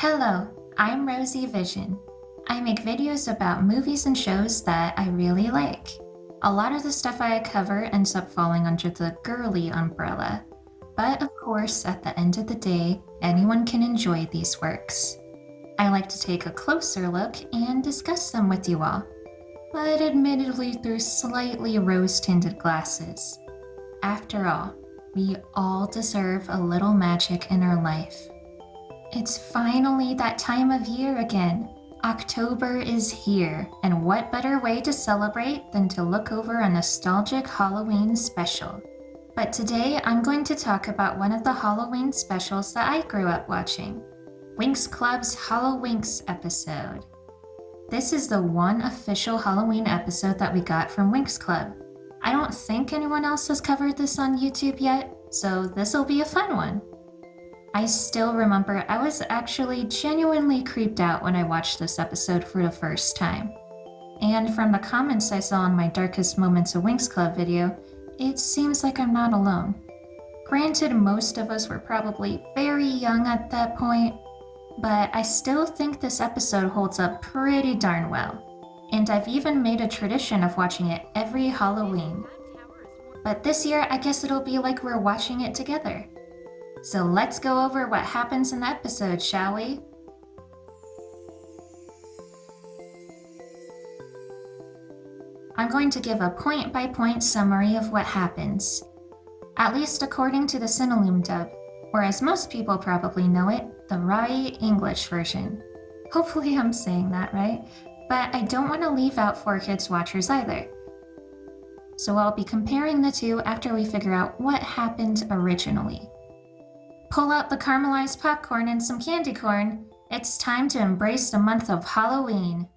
Hello, I'm Rosie Vision. I make videos about movies and shows that I really like. A lot of the stuff I cover ends up falling under the girly umbrella, but of course, at the end of the day, anyone can enjoy these works. I like to take a closer look and discuss them with you all, but admittedly through slightly rose-tinted glasses. After all, we all deserve a little magic in our life. It's finally that time of year again. October is here, and what better way to celebrate than to look over a nostalgic Halloween special. But today I'm going to talk about one of the Halloween specials that I grew up watching, Winx Club's Hallowinx episode. This is the one official Halloween episode that we got from Winx Club. I don't think anyone else has covered this on YouTube yet, so this'll be a fun one. I still remember I was actually genuinely creeped out when I watched this episode for the first time. And from the comments I saw in my Darkest Moments of Winx Club video, it seems like I'm not alone. Granted, most of us were probably very young at that point, but I still think this episode holds up pretty darn well. And I've even made a tradition of watching it every Halloween. But this year, I guess it'll be like we're watching it together. So let's go over what happens in the episode, shall we? I'm going to give a point-by-point summary of what happens, at least according to the Cinnalum dub, or as most people probably know it, the Rai English version. Hopefully I'm saying that right, but I don't want to leave out 4Kids watchers either. So I'll be comparing the two after we figure out what happened originally. Pull out the caramelized popcorn and some candy corn. It's time to embrace the month of Halloween.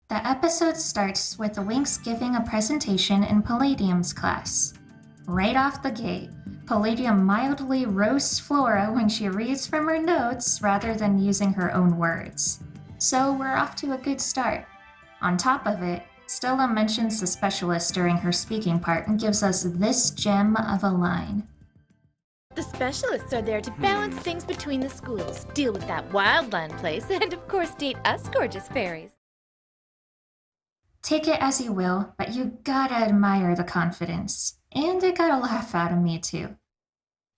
The episode starts with the Winx giving a presentation in Palladium's class. Right off the gate, Palladium mildly roasts Flora when she reads from her notes rather than using her own words. So we're off to a good start. On top of it, Stella mentions the specialist during her speaking part and gives us this gem of a line. The specialists are there to balance things between the schools, deal with that wildland place, and of course date us gorgeous fairies. Take it as you will, but you gotta admire the confidence. And it got a laugh out of me too.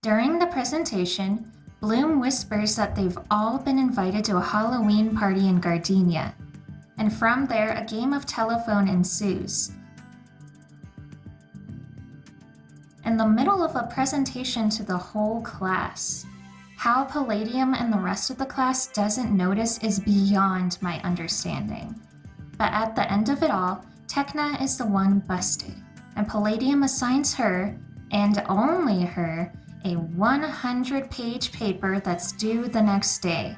During the presentation, Bloom whispers that they've all been invited to a Halloween party in Gardenia. And from there, a game of telephone ensues. In the middle of a presentation to the whole class, how Palladium and the rest of the class doesn't notice is beyond my understanding. But at the end of it all, Tecna is the one busted, and Palladium assigns her, and only her, a 100-page paper that's due the next day.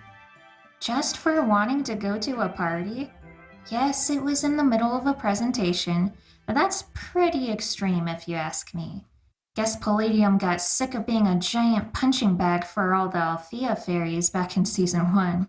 Just for wanting to go to a party? Yes, it was in the middle of a presentation, but that's pretty extreme if you ask me. Guess Palladium got sick of being a giant punching bag for all the Alfea fairies back in season 1.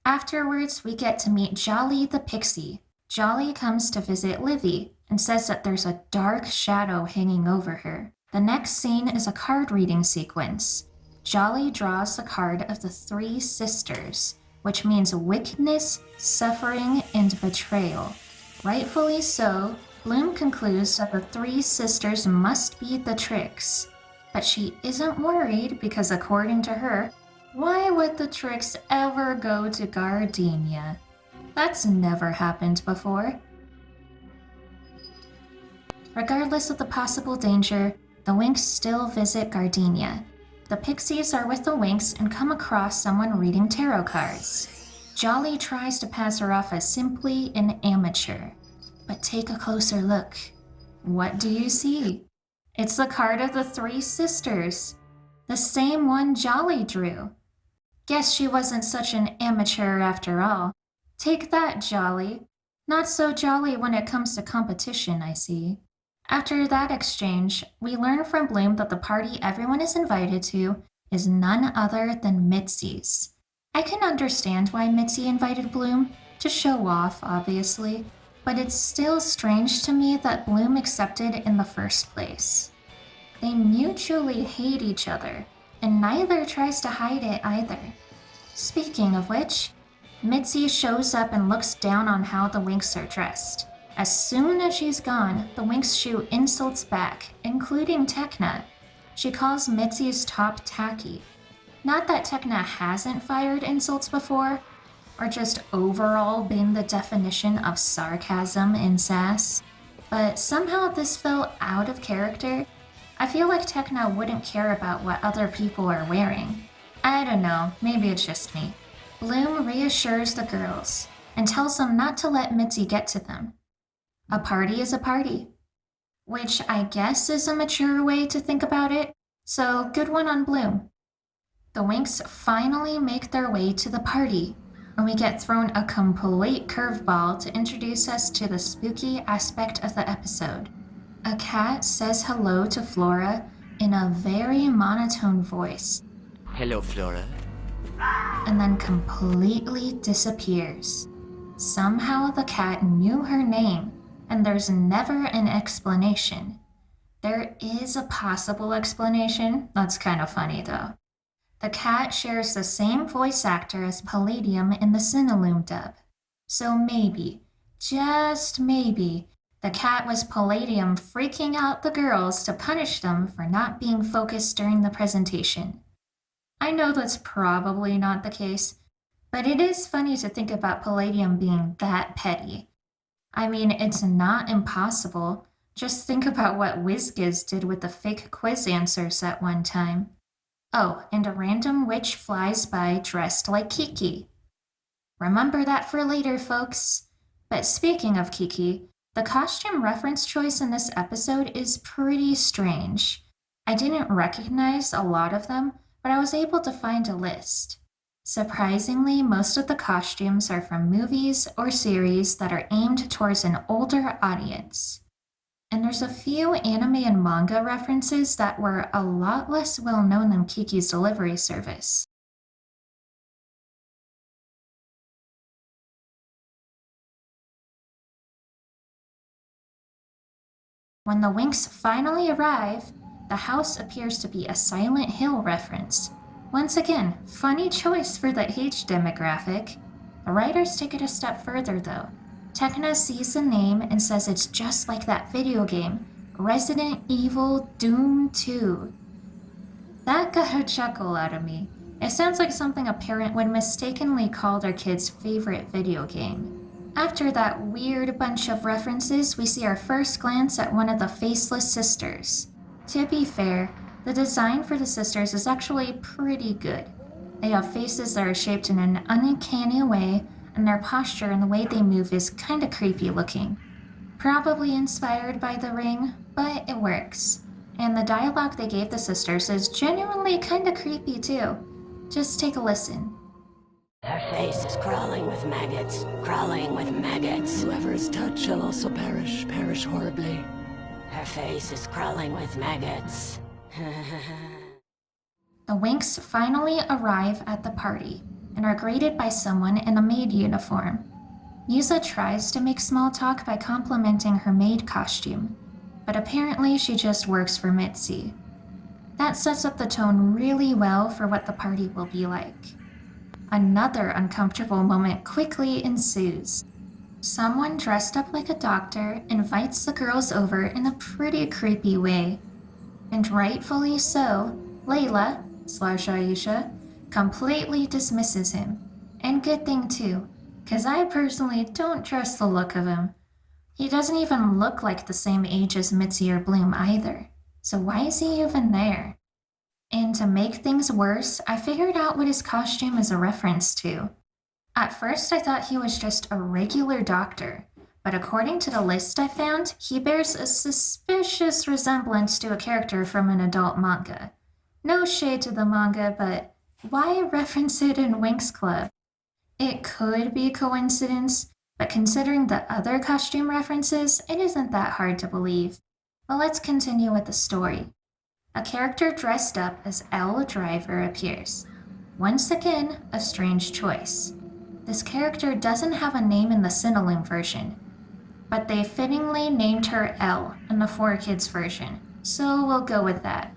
Afterwards, we get to meet Jolly the Pixie. Jolly comes to visit Livy and says that there's a dark shadow hanging over her. The next scene is a card reading sequence. Jolly draws the card of the 3 sisters, which means wickedness, suffering, and betrayal. Rightfully so, Bloom concludes that the 3 sisters must be the Tricks. But she isn't worried because according to her, why would the Tricks ever go to Gardenia? That's never happened before. Regardless of the possible danger, the Winx still visit Gardenia. The Pixies are with the Winx and come across someone reading tarot cards. Jolly tries to pass her off as simply an amateur. But take a closer look. What do you see? It's the card of the 3 sisters. The same one Jolly drew. Guess she wasn't such an amateur after all. Take that, Jolly. Not so jolly when it comes to competition, I see. After that exchange, we learn from Bloom that the party everyone is invited to is none other than Mitzi's. I can understand why Mitzi invited Bloom, to show off, obviously, but it's still strange to me that Bloom accepted in the first place. They mutually hate each other, and neither tries to hide it either. Speaking of which, Mitzi shows up and looks down on how the Winx are dressed. As soon as she's gone, the Winx shoot insults back, including Tekna. She calls Mitzi's top tacky. Not that Tekna hasn't fired insults before, or just overall been the definition of sarcasm and sass, but somehow this felt out of character. I feel like Tekna wouldn't care about what other people are wearing. I don't know, maybe it's just me. Bloom reassures the girls and tells them not to let Mitzi get to them. A party is a party, which I guess is a mature way to think about it, so good one on Bloom. The Winx finally make their way to the party, and we get thrown a complete curveball to introduce us to the spooky aspect of the episode. A cat says hello to Flora in a very monotone voice. Hello, Flora. And then completely disappears. Somehow the cat knew her name, and there's never an explanation. There is a possible explanation, that's kind of funny though. The cat shares the same voice actor as Palladium in the Cinelume dub. So maybe, just maybe, the cat was Palladium freaking out the girls to punish them for not being focused during the presentation. I know that's probably not the case, but it is funny to think about Palladium being that petty. I mean, it's not impossible. Just think about what WizGiz did with the fake quiz answers at one time. Oh, and a random witch flies by dressed like Kiki. Remember that for later, folks. But speaking of Kiki, the costume reference choice in this episode is pretty strange. I didn't recognize a lot of them, but I was able to find a list. Surprisingly, most of the costumes are from movies or series that are aimed towards an older audience. And there's a few anime and manga references that were a lot less well known than Kiki's delivery service. When the Winx finally arrive, the house appears to be a Silent Hill reference. Once again, funny choice for the age demographic. The writers take it a step further though. Tekna sees the name and says it's just like that video game, Resident Evil Doom 2. That got a chuckle out of me. It sounds like something a parent would mistakenly call their kid's favorite video game. After that weird bunch of references, we see our first glance at one of the faceless sisters. To be fair, the design for the sisters is actually pretty good. They have faces that are shaped in an uncanny way, and their posture and the way they move is kinda creepy looking. Probably inspired by The Ring, but it works. And the dialogue they gave the sisters is genuinely kinda creepy too. Just take a listen. Her face is crawling with maggots, crawling with maggots. Whoever is touched shall also perish, perish horribly. Her face is crawling with maggots. The Winx finally arrive at the party and are greeted by someone in a maid uniform. Musa tries to make small talk by complimenting her maid costume, but apparently she just works for Mitzi. That sets up the tone really well for what the party will be like. Another uncomfortable moment quickly ensues. Someone dressed up like a doctor invites the girls over in a pretty creepy way. And rightfully so, Layla/Aisha completely dismisses him. And good thing too, cause I personally don't trust the look of him. He doesn't even look like the same age as Mitzi or Bloom either, so why is he even there? And to make things worse, I figured out what his costume is a reference to. At first I thought he was just a regular doctor, but according to the list I found, he bears a suspicious resemblance to a character from an adult manga. No shade to the manga, but why reference it in Winx Club? It could be coincidence, but considering the other costume references, it isn't that hard to believe. But let's continue with the story. A character dressed up as Elle Driver appears. Once again, a strange choice. This character doesn't have a name in the Cinelume version, but they fittingly named her Elle in the 4Kids version, so we'll go with that.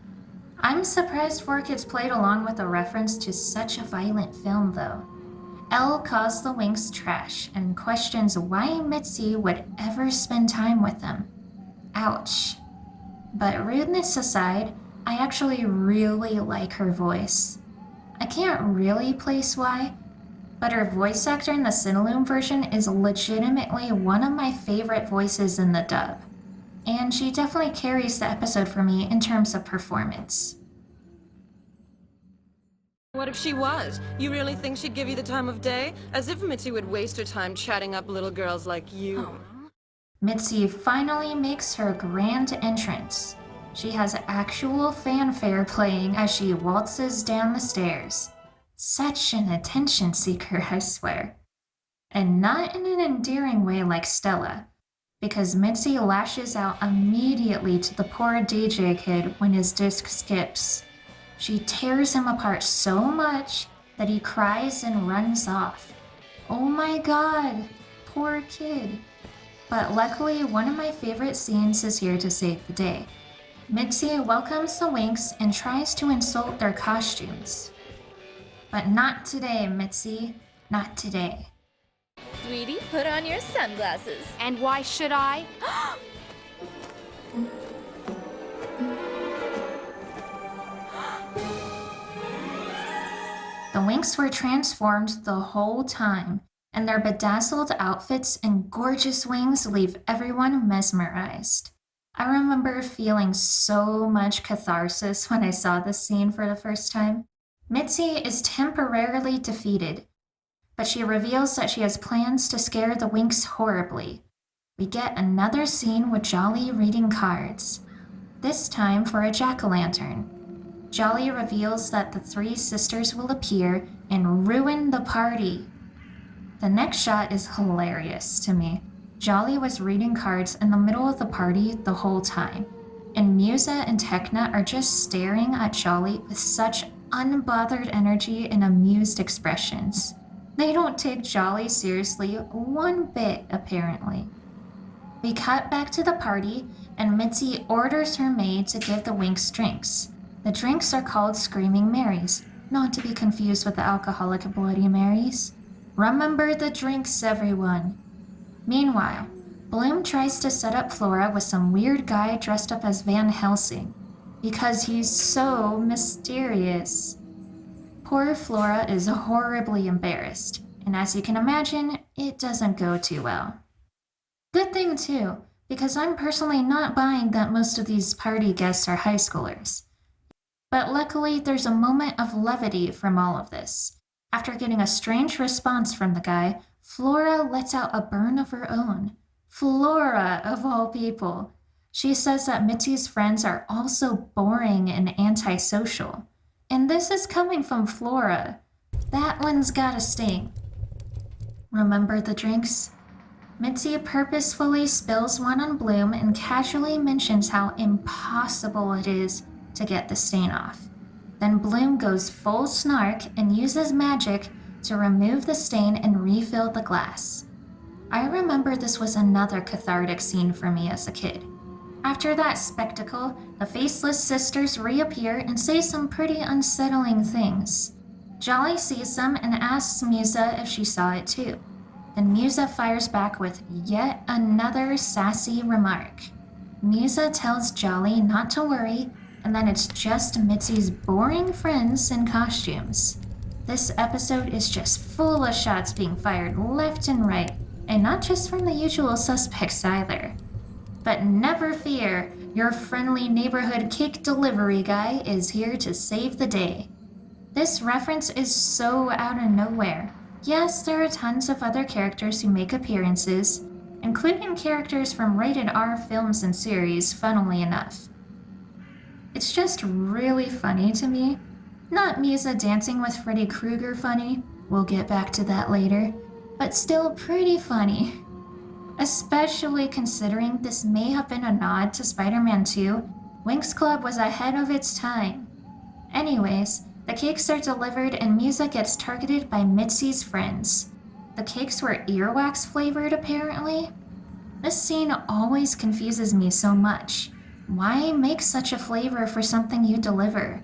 I'm surprised 4Kids played along with a reference to such a violent film, though. Elle calls the Winx trash and questions why Mitzi would ever spend time with them. Ouch. But rudeness aside, I actually really like her voice. I can't really place why, but her voice actor in the Cinelume version is legitimately one of my favorite voices in the dub. And she definitely carries the episode for me in terms of performance. What if she was? You really think she'd give you the time of day? As if Mitzi would waste her time chatting up little girls like you. Mitzi finally makes her grand entrance. She has actual fanfare playing as she waltzes down the stairs. Such an attention seeker, I swear. And not in an endearing way like Stella, because Mitzi lashes out immediately to the poor DJ kid when his disc skips. She tears him apart so much that he cries and runs off. Oh my god, poor kid. But luckily, one of my favorite scenes is here to save the day. Mitzi welcomes the Winx and tries to insult their costumes. But not today, Mitzi. Not today. Sweetie, put on your sunglasses. And why should I? The Winx were transformed the whole time, and their bedazzled outfits and gorgeous wings leave everyone mesmerized. I remember feeling so much catharsis when I saw this scene for the first time. Mitzi is temporarily defeated, but she reveals that she has plans to scare the Winx horribly. We get another scene with Jolly reading cards, this time for a jack-o'-lantern. Jolly reveals that the three sisters will appear and ruin the party. The next shot is hilarious to me. Jolly was reading cards in the middle of the party the whole time, and Musa and Tekna are just staring at Jolly with such unbothered energy and amused expressions. They don't take Jolly seriously one bit, apparently. We cut back to the party, and Mitzi orders her maid to give the Winx drinks. The drinks are called Screaming Marys, not to be confused with the alcoholic Bloody Marys. Remember the drinks, everyone. Meanwhile, Bloom tries to set up Flora with some weird guy dressed up as Van Helsing, because he's so mysterious. Poor Flora is horribly embarrassed, and as you can imagine, it doesn't go too well. Good thing too, because I'm personally not buying that most of these party guests are high schoolers. But luckily, there's a moment of levity from all of this. After getting a strange response from the guy, Flora lets out a burn of her own. Flora, of all people. She says that Mitzi's friends are also boring and antisocial. And this is coming from Flora. That one's gotta sting. Remember the drinks? Mitzi purposefully spills one on Bloom and casually mentions how impossible it is to get the stain off. Then Bloom goes full snark and uses magic to remove the stain and refill the glass. I remember this was another cathartic scene for me as a kid. After that spectacle, the faceless sisters reappear and say some pretty unsettling things. Jolly sees them and asks Musa if she saw it too. Then Musa fires back with yet another sassy remark. Musa tells Jolly not to worry, and then it's just Mitzi's boring friends in costumes. This episode is just full of shots being fired left and right, and not just from the usual suspects either. But never fear, your friendly neighborhood cake delivery guy is here to save the day. This reference is so out of nowhere. Yes, there are tons of other characters who make appearances, including characters from rated R films and series, funnily enough. It's just really funny to me. Not Musa dancing with Freddy Krueger funny, we'll get back to that later, but still pretty funny. Especially considering this may have been a nod to Spider-Man 2, Winx Club was ahead of its time. Anyways, the cakes are delivered and Musa gets targeted by Mitzi's friends. The cakes were earwax flavored apparently. This scene always confuses me so much. Why make such a flavor for something you deliver?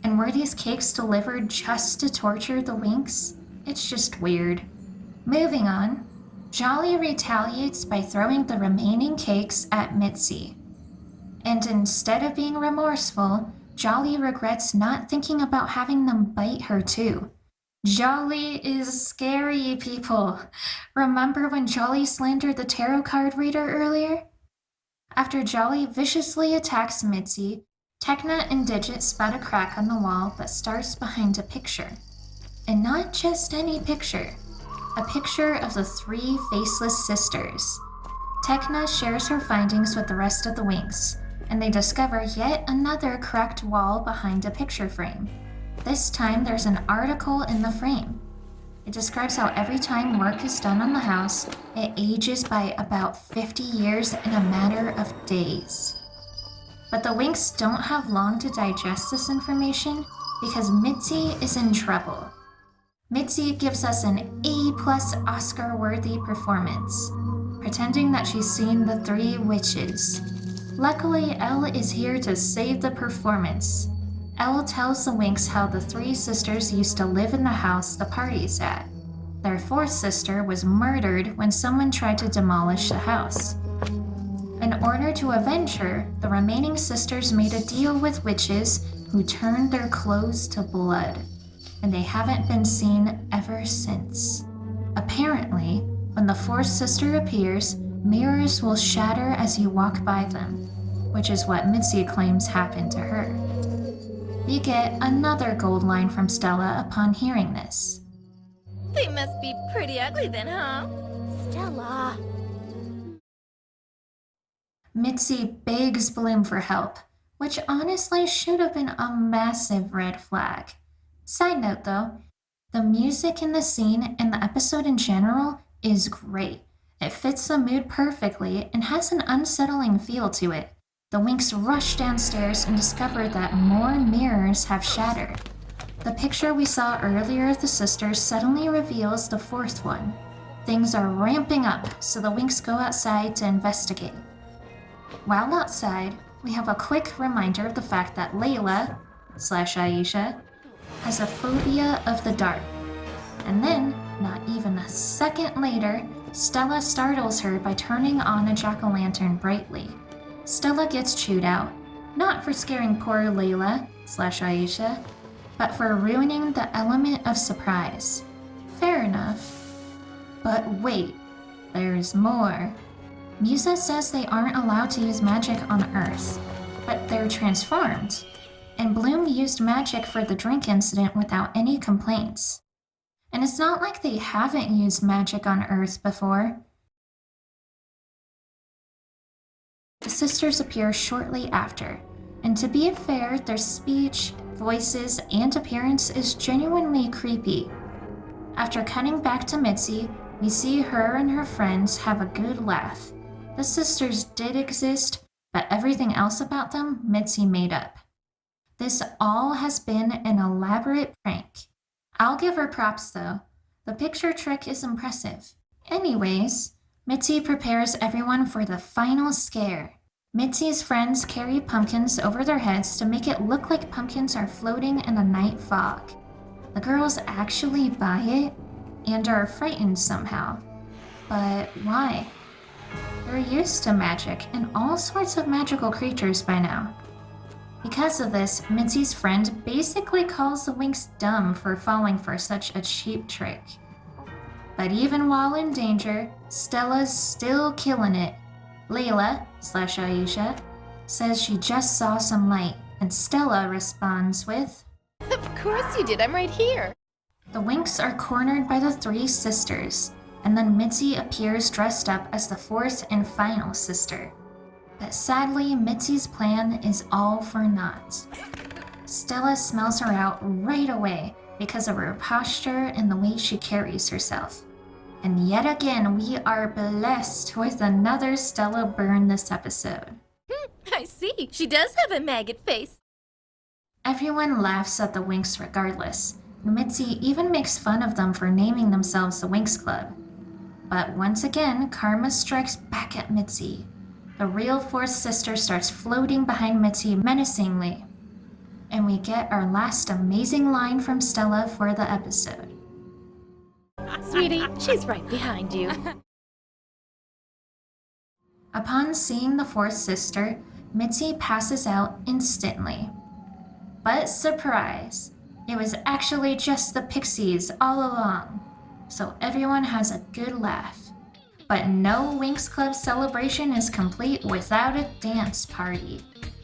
And were these cakes delivered just to torture the Winx? It's just weird. Moving on, Jolly retaliates by throwing the remaining cakes at Mitzi. And instead of being remorseful, Jolly regrets not thinking about having them bite her too. Jolly is scary, people. Remember when Jolly slandered the tarot card reader earlier? After Jolly viciously attacks Mitzi, Techna and Digit spot a crack on the wall that starts behind a picture. And not just any picture. A picture of the three faceless sisters. Techna shares her findings with the rest of the Winx, and they discover yet another cracked wall behind a picture frame. This time there's an article in the frame. It describes how every time work is done on the house, it ages by about 50 years in a matter of days. But the Winx don't have long to digest this information because Mitzi is in trouble. Mitzi gives us an A+ Oscar-worthy performance, pretending that she's seen the three witches. Luckily, Elle is here to save the performance. Elle tells the Winx how the three sisters used to live in the house the party's at. Their fourth sister was murdered when someone tried to demolish the house. In order to avenge her, the remaining sisters made a deal with witches who turned their clothes to blood, and they haven't been seen ever since. Apparently, when the fourth sister appears, mirrors will shatter as you walk by them, which is what Mitzi claims happened to her. We get another gold line from Stella upon hearing this. They must be pretty ugly then, huh? Stella. Mitzi begs Bloom for help, which honestly should have been a massive red flag. Side note though, the music in the scene and the episode in general is great. It fits the mood perfectly and has an unsettling feel to it. The Winx rush downstairs and discover that more mirrors have shattered. The picture we saw earlier of the sisters suddenly reveals the fourth one. Things are ramping up, so the Winx go outside to investigate. While outside, we have a quick reminder of the fact that Layla/Aisha has a phobia of the dark. And then, not even a second later, Stella startles her by turning on a jack-o'-lantern brightly. Stella gets chewed out, not for scaring poor Layla/Aisha, but for ruining the element of surprise. Fair enough. But wait, there's more. Musa says they aren't allowed to use magic on Earth, but they're transformed. And Bloom used magic for the drink incident without any complaints. And it's not like they haven't used magic on Earth before. The sisters appear shortly after, and to be fair, their speech, voices, and appearance is genuinely creepy. After cutting back to Mitzi, we see her and her friends have a good laugh. The sisters did exist, but everything else about them, Mitzi made up. This all has been an elaborate prank. I'll give her props though. The picture trick is impressive. Anyways, Mitzi prepares everyone for the final scare. Mitzi's friends carry pumpkins over their heads to make it look like pumpkins are floating in a night fog. The girls actually buy it and are frightened somehow. But why? They're used to magic and all sorts of magical creatures by now. Because of this, Mitzi's friend basically calls the Winx dumb for falling for such a cheap trick. But even while in danger, Stella's still killing it. Layla/Aisha says she just saw some light, and Stella responds with, Of course you did, I'm right here. The Winx are cornered by the three sisters, and then Mitzi appears dressed up as the fourth and final sister. But sadly, Mitzi's plan is all for naught. Stella smells her out right away because of her posture and the way she carries herself. And yet again, we are blessed with another Stella burn this episode. I see. She does have a maggot face. Everyone laughs at the Winx regardless. Mitzi even makes fun of them for naming themselves the Winx Club. But once again, karma strikes back at Mitzi. the real fourth sister starts floating behind Mitzi menacingly. And we get our last amazing line from Stella for the episode. Sweetie, she's right behind you. Upon seeing the fourth sister, Mitzi passes out instantly. But surprise, it was actually just the pixies all along. So everyone has a good laugh. But no Winx Club celebration is complete without a dance party.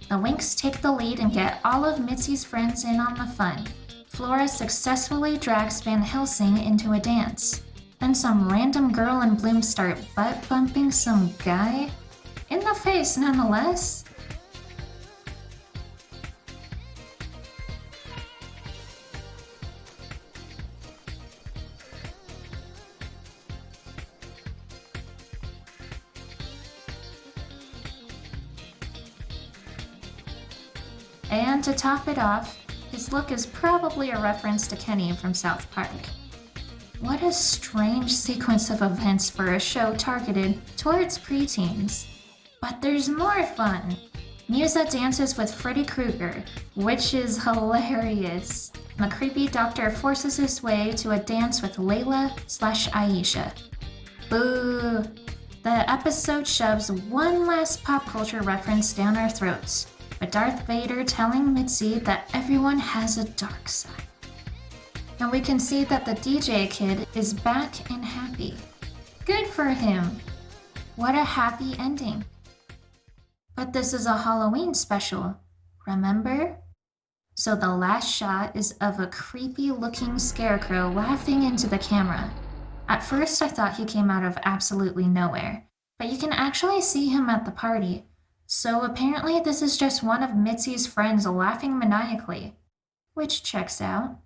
The Winx take the lead and get all of Mitzi's friends in on the fun. Flora successfully drags Van Helsing into a dance. Then some random girl and Bloom start butt-bumping some guy? In the face, nonetheless. And to top it off, his look is probably a reference to Kenny from South Park. What a strange sequence of events for a show targeted towards preteens. But there's more fun! Musa dances with Freddy Krueger, which is hilarious. The creepy doctor forces his way to a dance with Layla/Aisha. Boo! The episode shoves one last pop culture reference down our throats, with Darth Vader telling Mitzi that everyone has a dark side. And we can see that the DJ kid is back and happy. Good for him! What a happy ending. But this is a Halloween special, remember? So the last shot is of a creepy looking scarecrow laughing into the camera. At first I thought he came out of absolutely nowhere, but you can actually see him at the party. So apparently this is just one of Mitzi's friends laughing maniacally, which checks out.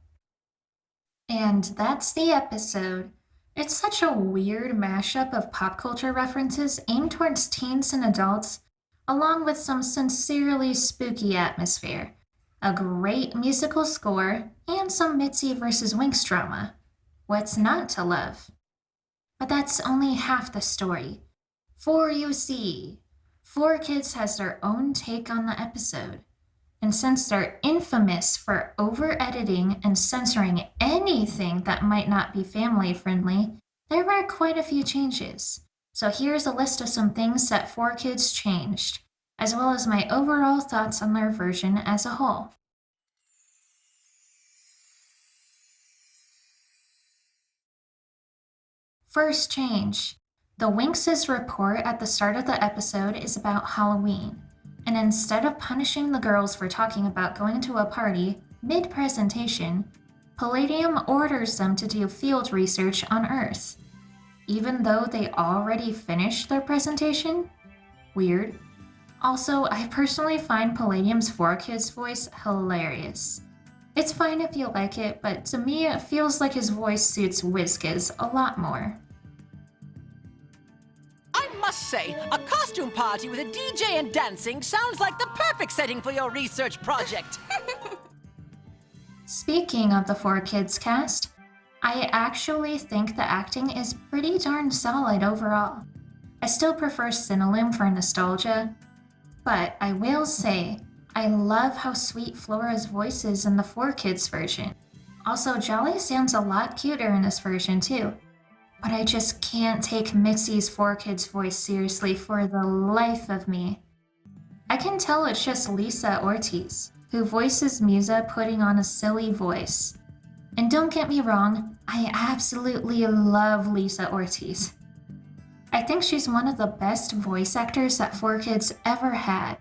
And that's the episode. It's such a weird mashup of pop culture references aimed towards teens and adults, along with some sincerely spooky atmosphere, a great musical score, and some Mitzi vs. Winx drama. What's not to love? But that's only half the story. For you see, 4Kids has their own take on the episode. And since they're infamous for over-editing and censoring anything that might not be family-friendly, there were quite a few changes. So here's a list of some things that 4Kids changed, as well as my overall thoughts on their version as a whole. First change. The Winx's report at the start of the episode is about Halloween. And instead of punishing the girls for talking about going to a party mid-presentation, Palladium orders them to do field research on Earth. Even though they already finished their presentation? Weird. Also, I personally find Palladium's 4Kids voice hilarious. It's fine if you like it, but to me it feels like his voice suits Wizkiz a lot more. I must say, a costume party with a DJ and dancing sounds like the perfect setting for your research project. Speaking of the 4Kids cast, I actually think the acting is pretty darn solid overall. I still prefer Cinnaloom for nostalgia, but I will say, I love how sweet Flora's voice is in the 4Kids version. Also, Jolly sounds a lot cuter in this version too. But I just can't take Mitzi's 4Kids voice seriously for the life of me. I can tell it's just Lisa Ortiz, who voices Musa putting on a silly voice. And don't get me wrong, I absolutely love Lisa Ortiz. I think she's one of the best voice actors that 4Kids ever had.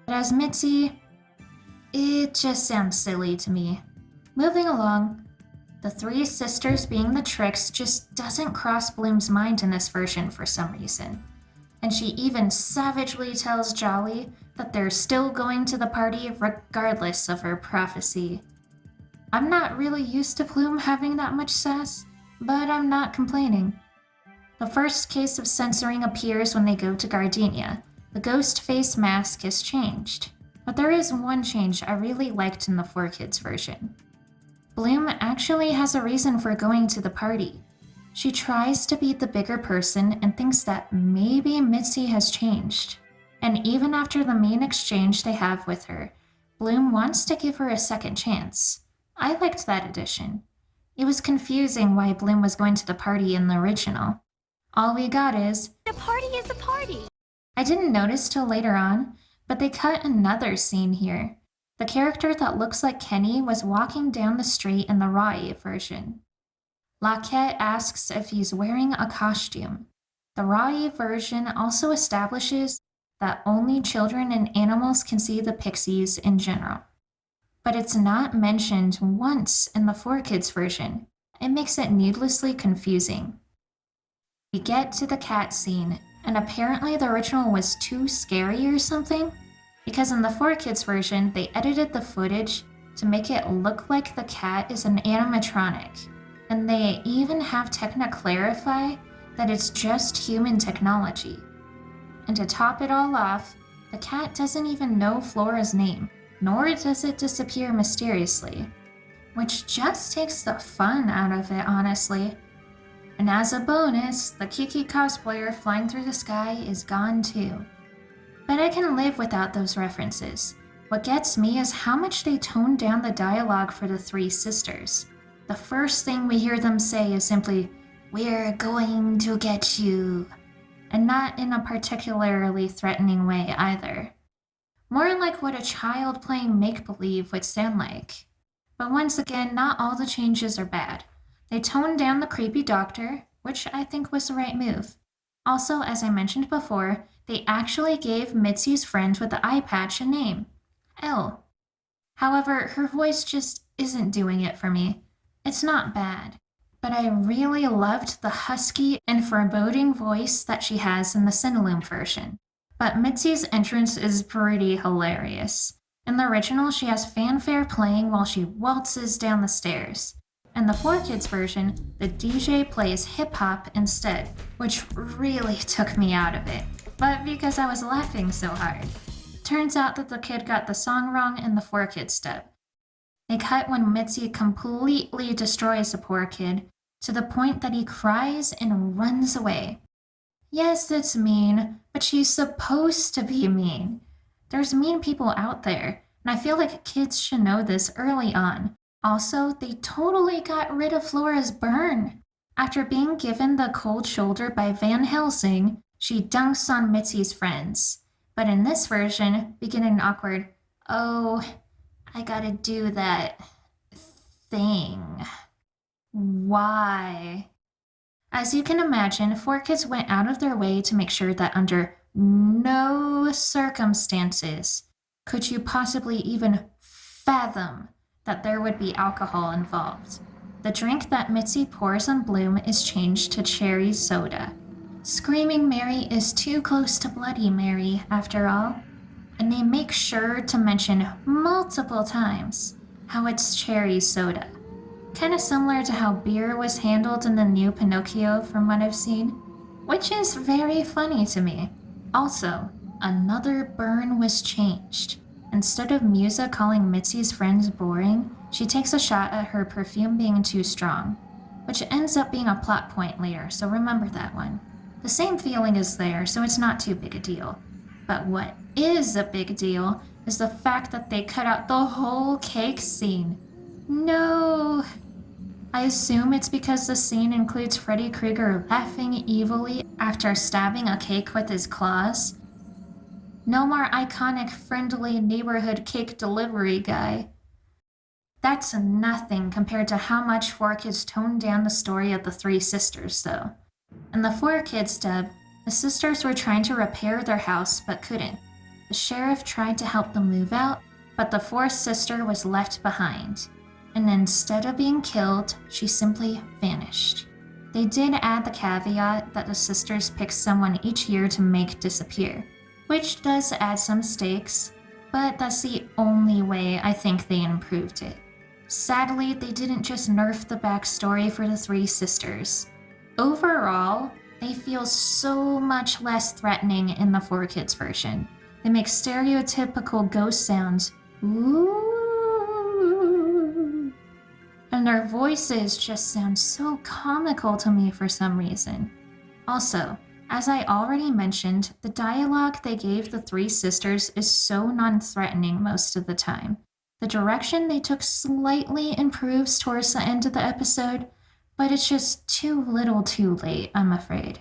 But as Mitzi, it just sounds silly to me. Moving along, the three sisters being the Tricks just doesn't cross Bloom's mind in this version for some reason. And she even savagely tells Jolly that they're still going to the party regardless of her prophecy. I'm not really used to Bloom having that much sass, but I'm not complaining. The first case of censoring appears when they go to Gardenia. The ghost face mask is changed. But there is one change I really liked in the 4Kids version. Bloom actually has a reason for going to the party. She tries to be the bigger person and thinks that maybe Mitzi has changed. And even after the mean exchange they have with her, Bloom wants to give her a second chance. I liked that addition. It was confusing why Bloom was going to the party in the original. All we got is, A party is a party. I didn't notice till later on, but they cut another scene here. The character that looks like Kenny was walking down the street in the Rai version. Laquette asks if he's wearing a costume. The Rai version also establishes that only children and animals can see the pixies in general. But it's not mentioned once in the 4Kids version. It makes it needlessly confusing. We get to the cat scene, and apparently the original was too scary or something, because in the 4Kids version, they edited the footage to make it look like the cat is an animatronic, and they even have Techna clarify that it's just human technology. And to top it all off, the cat doesn't even know Flora's name, nor does it disappear mysteriously, which just takes the fun out of it, honestly. And as a bonus, the Kiki cosplayer flying through the sky is gone too. But I can live without those references. What gets me is how much they toned down the dialogue for the three sisters. The first thing we hear them say is simply, "We're going to get you," and not in a particularly threatening way either. More like what a child playing make-believe would sound like. But once again, not all the changes are bad. They toned down the creepy doctor, which I think was the right move. Also, as I mentioned before, they actually gave Mitzi's friend with the eye patch a name, Elle. However, her voice just isn't doing it for me. It's not bad, but I really loved the husky and foreboding voice that she has in the Cinelume version. But Mitzi's entrance is pretty hilarious. In the original, she has fanfare playing while she waltzes down the stairs. In the 4Kids version, the DJ plays hip-hop instead, which really took me out of it, but because I was laughing so hard. Turns out that the kid got the song wrong in the 4Kids dub. They cut when Mitzi completely destroys the poor kid, to the point that he cries and runs away. Yes, it's mean, but she's supposed to be mean. There's mean people out there, and I feel like kids should know this early on. Also, they totally got rid of Flora's burn. After being given the cold shoulder by Van Helsing, she dunks on Mitzi's friends. But in this version, we get an awkward, "Oh, I gotta do that thing. Why?" As you can imagine, 4Kids went out of their way to make sure that under no circumstances could you possibly even fathom that there would be alcohol involved. The drink that Mitzi pours on Bloom is changed to cherry soda. Screaming Mary is too close to Bloody Mary, after all. And they make sure to mention multiple times how it's cherry soda. Kinda similar to how beer was handled in the new Pinocchio from what I've seen, which is very funny to me. Also, another burn was changed. Instead of Musa calling Mitzi's friends boring, she takes a shot at her perfume being too strong, which ends up being a plot point later, so remember that one. The same feeling is there, so it's not too big a deal. But what is a big deal is the fact that they cut out the whole cake scene. No! I assume it's because the scene includes Freddy Krueger laughing evilly after stabbing a cake with his claws. No more iconic friendly neighborhood cake delivery guy. That's nothing compared to how much 4Kids toned down the story of the three sisters, though. In the 4Kids dub, the sisters were trying to repair their house but couldn't. The sheriff tried to help them move out, but the fourth sister was left behind. And instead of being killed, she simply vanished. They did add the caveat that the sisters pick someone each year to make disappear, which does add some stakes, but that's the only way I think they improved it. Sadly, they didn't just nerf the backstory for the three sisters. Overall, they feel so much less threatening in the 4Kids version. They make stereotypical ghost sounds, ooh, and and their voices just sound so comical to me for some reason. Also, as I already mentioned, the dialogue they gave the three sisters is so non-threatening most of the time. The direction they took slightly improves towards the end of the episode, but it's just too little too late, I'm afraid.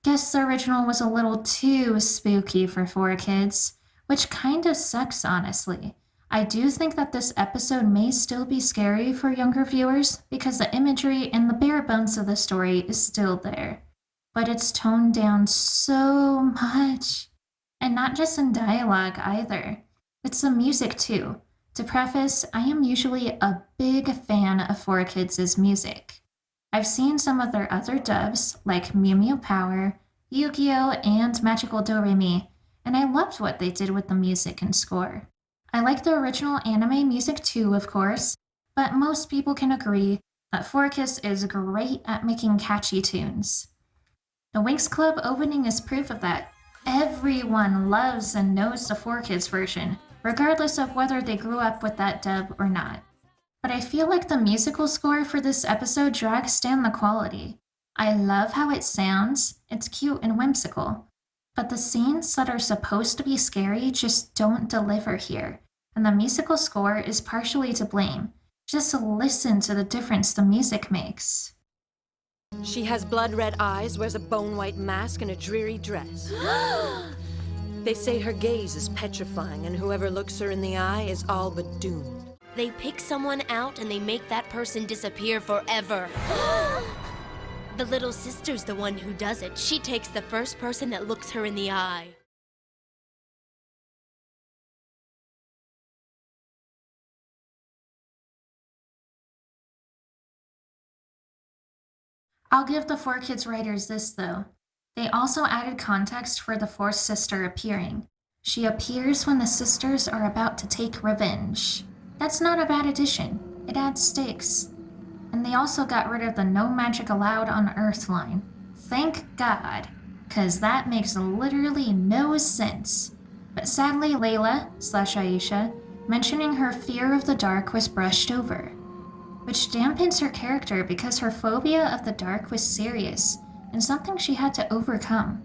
Guess the original was a little too spooky for 4Kids, which kinda sucks honestly. I do think that this episode may still be scary for younger viewers because the imagery and the bare bones of the story is still there. But it's toned down so much. And not just in dialogue either. It's the music too. To preface, I am usually a big fan of 4Kids' music. I've seen some of their other dubs, like Mew Mew Power, Yu-Gi-Oh! And Magical Do-Re-Mi, and I loved what they did with the music and score. I like the original anime music too, of course, but most people can agree that 4Kids is great at making catchy tunes. The Winx Club opening is proof of that. Everyone loves and knows the 4Kids version, regardless of whether they grew up with that dub or not. But I feel like the musical score for this episode drags down the quality. I love how it sounds, it's cute and whimsical. But the scenes that are supposed to be scary just don't deliver here, and the musical score is partially to blame. Just listen to the difference the music makes. She has blood-red eyes, wears a bone-white mask, and a dreary dress. They say her gaze is petrifying, and whoever looks her in the eye is all but doomed. They pick someone out and they make that person disappear forever. The little sister's the one who does it. She takes the first person that looks her in the eye. I'll give the 4Kids writers this though. They also added context for the fourth sister appearing. She appears when the sisters are about to take revenge. That's not a bad addition. It adds stakes. And they also got rid of the no magic allowed on Earth line. Thank God, cause that makes literally no sense. But sadly Layla/Aisha mentioning her fear of the dark was brushed over, which dampens her character because her phobia of the dark was serious and something she had to overcome.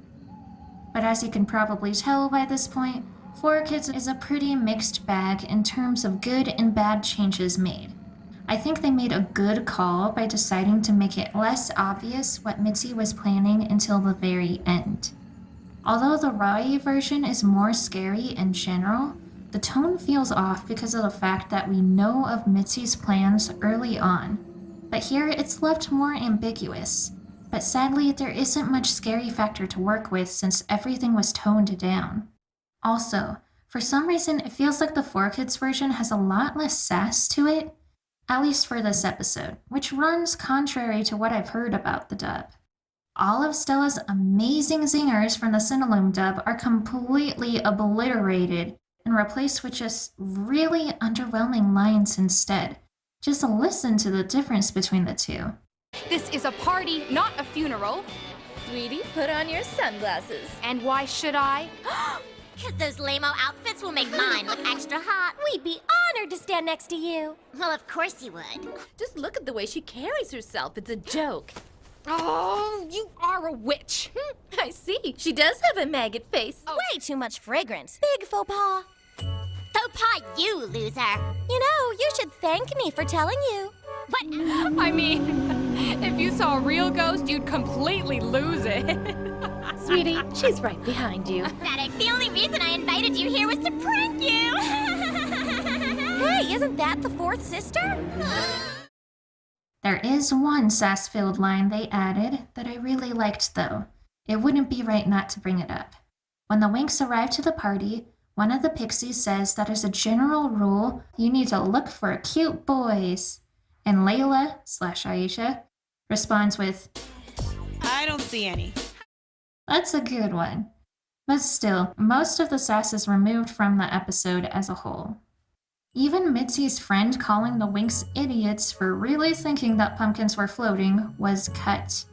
But as you can probably tell by this point, 4Kids is a pretty mixed bag in terms of good and bad changes made. I think they made a good call by deciding to make it less obvious what Mitzi was planning until the very end. Although the Rai version is more scary in general, the tone feels off because of the fact that we know of Mitzi's plans early on. But here it's left more ambiguous. But sadly, there isn't much scary factor to work with since everything was toned down. Also, for some reason, it feels like the 4Kids version has a lot less sass to it, at least for this episode, which runs contrary to what I've heard about the dub. All of Stella's amazing zingers from the Cinnaloom dub are completely obliterated and replaced with just really underwhelming lines instead. Just listen to the difference between the two. This is a party, not a funeral. Sweetie, put on your sunglasses. And why should I? Because those lame-o outfits will make mine look extra hot. We'd be honored to stand next to you. Well, of course you would. Just look at the way she carries herself. It's a joke. Oh, you are a witch. I see. She does have a maggot face. Way too much fragrance. Big faux pas. Faux pas, you loser. You know, you should thank me for telling you. What? I mean, if you saw a real ghost, you'd completely lose it. Sweetie, she's right behind you. The only reason I invited you here was to prank you. Hey, isn't that the fourth sister? There is one sass-filled line they added that I really liked though. It wouldn't be right not to bring it up. When the Winx arrive to the party, one of the pixies says that as a general rule, you need to look for cute boys. And Layla/Aisha responds with, I don't see any. That's a good one. But still, most of the sass is removed from the episode as a whole. Even Mitzi's friend calling the Winx idiots for really thinking that pumpkins were floating was cut.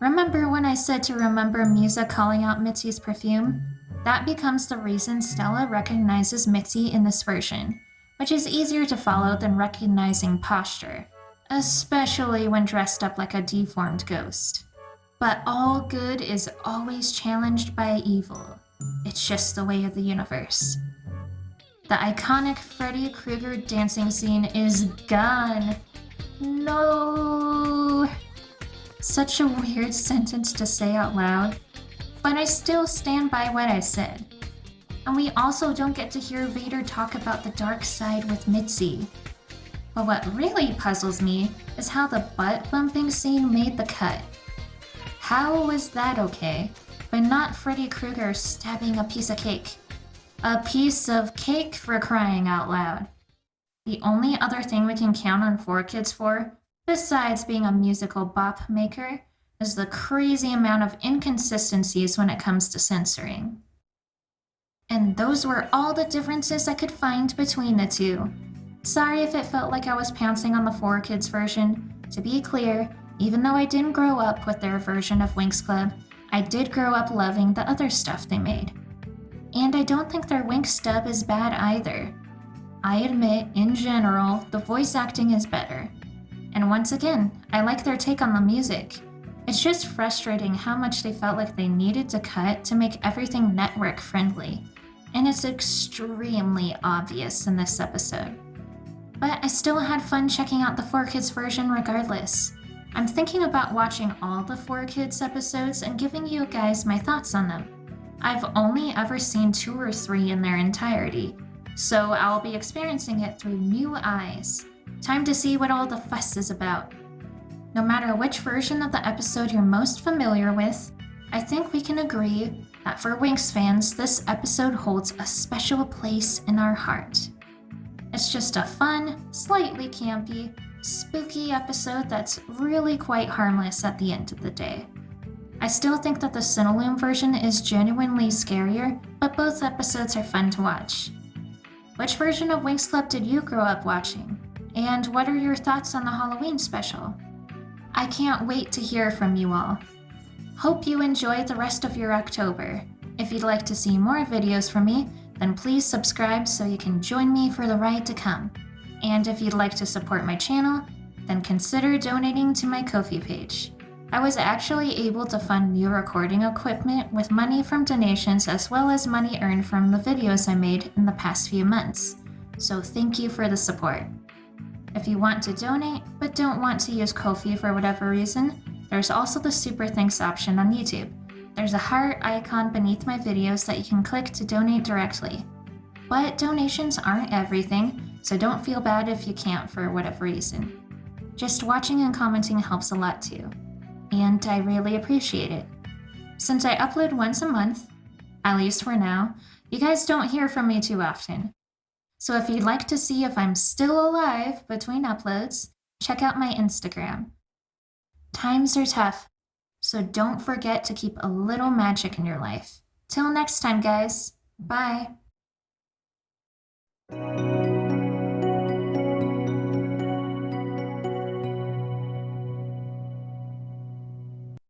Remember when I said to remember Musa calling out Mitzi's perfume? That becomes the reason Stella recognizes Mitzi in this version, which is easier to follow than recognizing posture. especially when dressed up like a deformed ghost. But all good is always challenged by evil. It's just the way of the universe. The iconic Freddy Krueger dancing scene is gone. No! Such a weird sentence to say out loud, but I still stand by what I said. And we also don't get to hear Vader talk about the dark side with Mitzi. But what really puzzles me is how the butt-bumping scene made the cut. How was that okay, but not Freddy Krueger stabbing a piece of cake? A piece of cake, for crying out loud. The only other thing we can count on 4Kids for, besides being a musical bop maker, is the crazy amount of inconsistencies when it comes to censoring. And those were all the differences I could find between the two. Sorry if it felt like I was pouncing on the 4Kids version. To be clear, even though I didn't grow up with their version of Winx Club, I did grow up loving the other stuff they made. And I don't think their Winx dub is bad either. I admit, in general, the voice acting is better. And once again, I like their take on the music. It's just frustrating how much they felt like they needed to cut to make everything network friendly. And it's extremely obvious in this episode. But I still had fun checking out the 4Kids version regardless. I'm thinking about watching all the 4Kids episodes and giving you guys my thoughts on them. I've only ever seen 2 or 3 in their entirety, so I'll be experiencing it through new eyes. Time to see what all the fuss is about. No matter which version of the episode you're most familiar with, I think we can agree that for Winx fans, this episode holds a special place in our heart. It's just a fun, slightly campy, spooky episode that's really quite harmless at the end of the day. I still think that the Cinelume version is genuinely scarier, but both episodes are fun to watch. Which version of Winx Club did you grow up watching? And what are your thoughts on the Halloween special? I can't wait to hear from you all. Hope you enjoy the rest of your October. If you'd like to see more videos from me, then please subscribe so you can join me for the ride to come. And if you'd like to support my channel, then consider donating to my Ko-fi page. I was actually able to fund new recording equipment with money from donations as well as money earned from the videos I made in the past few months. So thank you for the support. If you want to donate but don't want to use Ko-fi for whatever reason, there's also the Super Thanks option on YouTube. There's a heart icon beneath my videos that you can click to donate directly. But donations aren't everything, so don't feel bad if you can't for whatever reason. Just watching and commenting helps a lot too, and I really appreciate it. Since I upload once a month, at least for now, you guys don't hear from me too often. So if you'd like to see if I'm still alive between uploads, check out my Instagram. Times are tough, so don't forget to keep a little magic in your life. Till next time, guys. Bye.